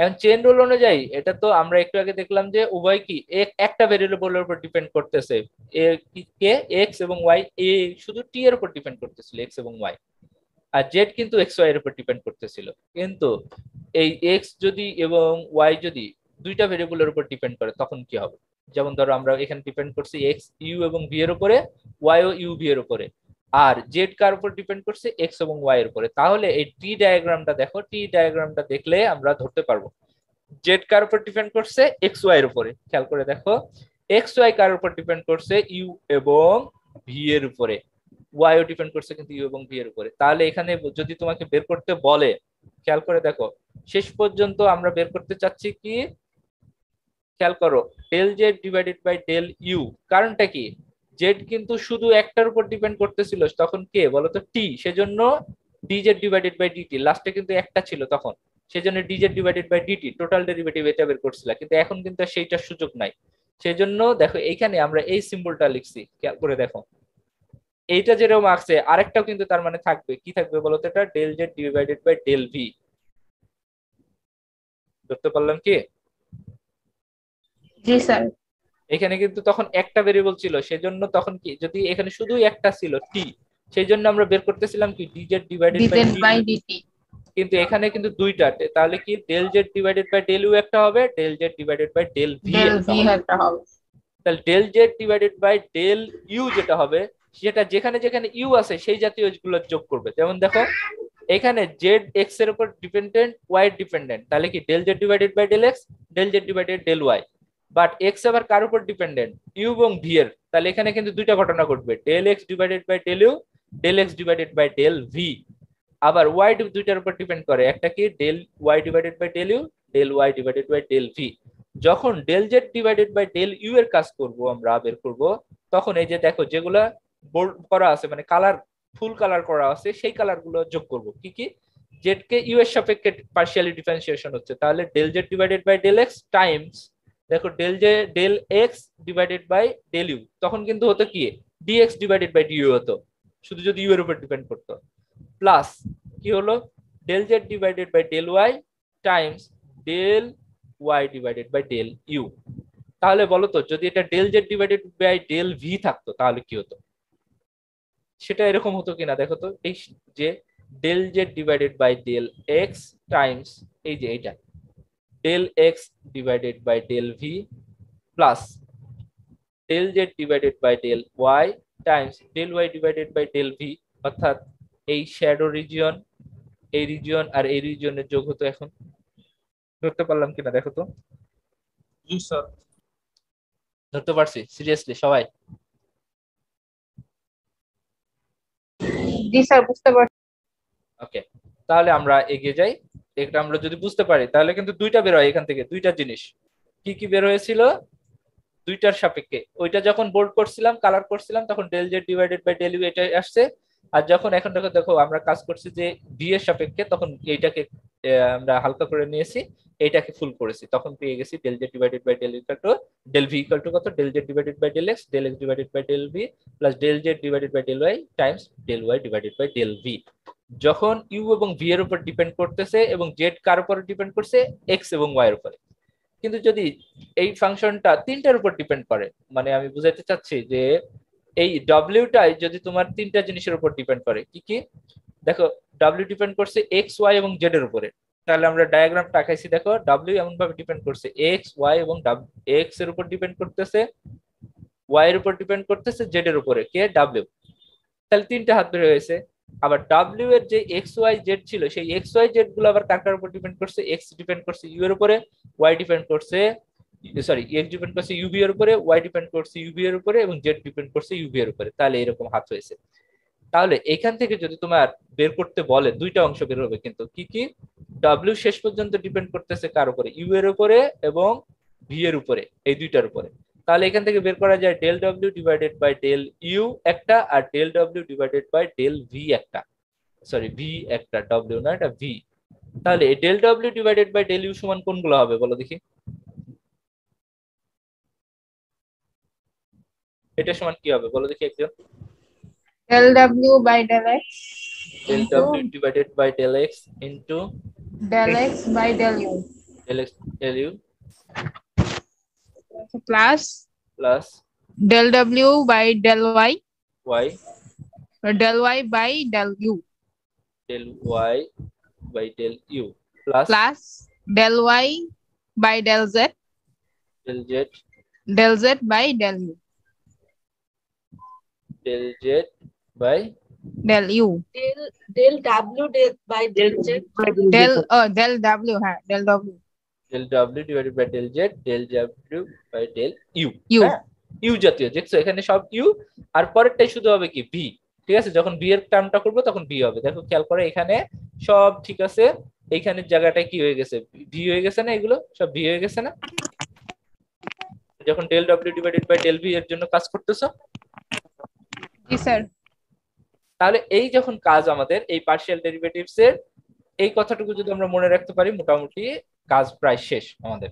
এখন chain rule অনুযায়ী এটা তো আমরা একটু আগে দেখলাম যে উভয় কি একটা ভেরিয়েবলের উপর ডিপেন্ড করতেছে, কে এক্স এবং ওয়াই, এ শুধু টি এর উপর ডিপেন্ড করতেছিল এক্স এবং ওয়াই, আর জেড কিন্তু এক্স ওয়াই এর উপর ডিপেন্ড করতেছিল। কিন্তু এই এক্স যদি এবং ওয়াই যদি দুইটা ভেরিয়েবলের উপর ডিপেন্ড করে তখন কি হবে? যেমন ধরো আমরা এখানে ডিপেন্ড করছি এক্স ইউ এবং ভি এর উপরে, ওয়াই ও ইউ ভি এর উপরে, আর জেড কার উপর ডিপেন্ড করছে এক্স এবং ওয়াই এর উপরে। তাহলে এই টি ডায়াগ্রামটা দেখো, টি ডায়াগ্রামটা দেখলে আমরা ধরতে পারবো জেড কার উপর ডিপেন্ড করছে এক্স ওয়াই এর উপরে। খেয়াল করে দেখো এক্স ওয়াই কার উপর ডিপেন্ড করছে ইউ এবং ভি এর উপরে, ওয়াই ও ডিপেন্ড করছে কিন্তু ইউ এবং ভি এর উপরে। তাহলে এখানে যদি তোমাকে বের করতে বলে, খেয়াল করে দেখো শেষ পর্যন্ত আমরা বের করতে চাচ্ছি কি, খেয়াল করো del z divided by del u. কারণটা কি, জেড কিন্তু শুধু একটার উপর ডিপেন্ড করতেছিল তখন কে বলতো টি, সেজন্য ডিজেড ডিভাইডেড বাই ডিটি, লাস্টে কিন্তু একটা ছিল তখন, সেজন্য d z divided by d t total derivative এটা বের করছিল, কিন্তু এখন কিন্তু সেইটার সুযোগ নাই। সেজন্য দেখো এইখানে আমরা এই সিম্বলটা লিখছি, খেয়াল করে দেখো এইটা যেরকম আসছে আরেকটাও কিন্তু তার মানে থাকবে, কি থাকবে বলতো, এটা del z divided by del v. ধরতে পারলাম কি? জি স্যার। এখানে কিন্তু তখন একটা ভেরিয়েবল ছিল, সেজন্য তখন কি যদি এখানে শুধু একটা ছিল টি, সেই জন্য আমরা বের করতেছিলাম কি d z divided by d z by d t. D t. কিন্তু এখানে কিন্তু দুইটাতে, তাহলে কি del z divided by del u একটা হবে, del z divided by del v del একটা ভি হবে। একটা হবে। তাহলে del z divided by del u যেটা হবে, সেটা যেখানে যেখানে ইউ আছে সেই জাতীয় গুলো যোগ করবে। যেমন দেখো এখানে জেড এক্স এর উপর ডিপেন্ডেন্ট, ওয়াই ডিপেন্ডেন্ট, তাহলে কি del z divided by del x, del z divided del y. But x আবার কার উপর ডিপেন্ডেন্ট, ইউ এবং ভি এর, তাহলে এখানে কিন্তু দুইটা ঘটনা ঘটবে, del x divided by del you, del x divided by del v. আবার ওয়াই দুইটার উপর ডিপেন্ড করে, একটা কি del y divided by del you, del y divided by del v. যখন del z divided by del u এর কাজ করব আমরা বের করব, তখন এই যে দেখো যেগুলা বোল্ড করা আছে মানে কালার ফুল কালার করা আছে সেই কালার গুলো যোগ করব। কি কি, জেড কে ইউ এর সাপেক্ষে পার্শিয়ালি ডিফারেন্সিয়েশন হচ্ছে, তাহলে del z divided by del x times দেখো del x divided by del u, তখন কিন্তু হতো কি ডিএক্স ডিভাইডেড বাই ডিইউ হতো, শুধু যদি ইউ এর উপর ডিপেন্ড করতো। প্লাস কি হলো del z divided by del y times del y divided by del u. তাহলে বলো তো যদি এটা del z divided by del v থাকতো তাহলে কি হতো, সেটা এরকম হতো কিনা দেখো তো, এই যে del z divided by del x times এই যে এইটা del x divided by del v plus del z divided by del y times del y divided by del v. অর্থাৎ এই শ্যাডো রিজিয়ন, এই রিজিয়ন আর এই রিজিয়নের যোগ হতো। এখন ধরতে পারলাম কিনা দেখো তো? জি স্যার। ধরতে পারছি সিরিয়াসলি সবাই? জি স্যার, বুঝতে পারছি। ওকে, তাহলে আমরা এগিয়ে যাই। এটা আমরা যদি বুঝতে পারি তাহলে কিন্তু দুইটা বের হয় এখান থেকে, দুইটা জিনিস। কি কি বের হয়েছিল দুইটার সাপেক্ষে, ওইটা যখন বোল্ড করছিলাম কালার করছিলাম তখন del z divided by del u এটা আসছে, আর যখন এখন দেখো দেখো আমরা কাজ করছি যে ভি এর সাপেক্ষে তখন এইটাকে আমরা হালকা করে নিয়েছি, এইটাকে ফুল করেছি, তখন পেয়ে গেছি del z divided by del equal to del v equal to কত, del z divided by del x divided by del v plus del z divided by del y times del y divided by del v. যখন u এবং v এর উপর depend করতেছে এবং Z কার উপর depend করছে x এবং ওয়াই এর উপরে। কিন্তু যদি এই ফাংশনটা তিনটার উপর ডিপেন্ড করে, মানে আমি বুঝাইতে চাচ্ছি যে এই ডব্লিউটাই যদি তোমার তিনটা জিনিসের উপর ডিপেন্ড করে, কি কি দেখো ডব্লিউ ডিপেন্ড করছে এক্স ওয়াই এবং জেড এর উপরে, তাহলে আমরা ডায়াগ্রামটা আঁকাইছি দেখো ডব্লিউ এমন ভাবে ডিপেন্ড করছে এক্স ওয়াই এবং এক্স এর উপর ডিপেন্ড করতেছে, ওয়াই এর উপর ডিপেন্ড করতেছে, জেড এর উপরে কে ডব্লিউ। তাহলে তিনটা হাত বের হয়েছে। আবার ডব্লিউ এর যে এক্স ওয়াই জেড ছিল সেই এক্স ওয়াই জেড গুলো আবার কার উপর ডিপেন্ড করছে, এক্স ডিপেন্ড করছে ইউ এর উপরে, ওয়াই ডিপেন্ড করছে সরি এক্স ডিপেন্ড করছে ইউভি এর উপরে, ওয়াই ডিপেন্ড করছে ইউভি এর উপরে এবং জেড ডিপেন্ড করছে ইউভি এর উপরে। তাহলে এরকম হাত হয়েছে। তাহলে এখান থেকে যদি তোমার বের করতে বলে দুইটা অংশ বের হবে, কিন্তু কি কি ডব্লিউ শেষ পর্যন্ত ডিপেন্ড করতেছে কার উপরে, ইউ এর উপরে এবং ভি এর উপরে, এই দুইটার উপরে। তাহলে এখান থেকে বের করা যায় ডেল ডব্লিউ ডিভাইডেড বাই ডেল ইউ একটা আর ডেল ডব্লিউ ডিভাইডেড বাই ডেল ভি একটা, সরি ভি একটা, ডব্লিউ না এটা ভি। তাহলে ডেল ডব্লিউ ডিভাইডেড বাই ডেল ইউ সমান কোনগুলো হবে বলো দেখি? এটা সমান কি হবে বলো দেখি একজন? Del W by del x del into W divided by del X into del X by del you. Del x del U plus plus del w by del y, Y del y by del u, del Y by del U plus plus del y by del Z del z by del u, del z by del u, del W by del Z by del del w, হ্যাঁ del w, del w divided by del z del w by del u u, হ্যাঁ you জাতীয় দেখছো এখানে সব you আর পরেরটাই শুধু হবে কি V ঠিক আছে যখন ভি এর টার্মটা করবো তখন ভি হবে দেখো খেয়াল করে এখানে সব ঠিক আছে এইখানের জায়গাটা কি হয়ে গেছে ভি হয়ে গেছে না এগুলো সব ভি হয়ে গেছে না যখন del w divided by del v এর জন্য কাজ করতেছো জি স্যার। তাহলে এই যখন কাজ আমাদের এই পার্শিয়াল ডেরিভেটিভস এর এই কথাটুকু যদি আমরা মনে রাখতে পারি মোটামুটি কাজ প্রায় শেষ আমাদের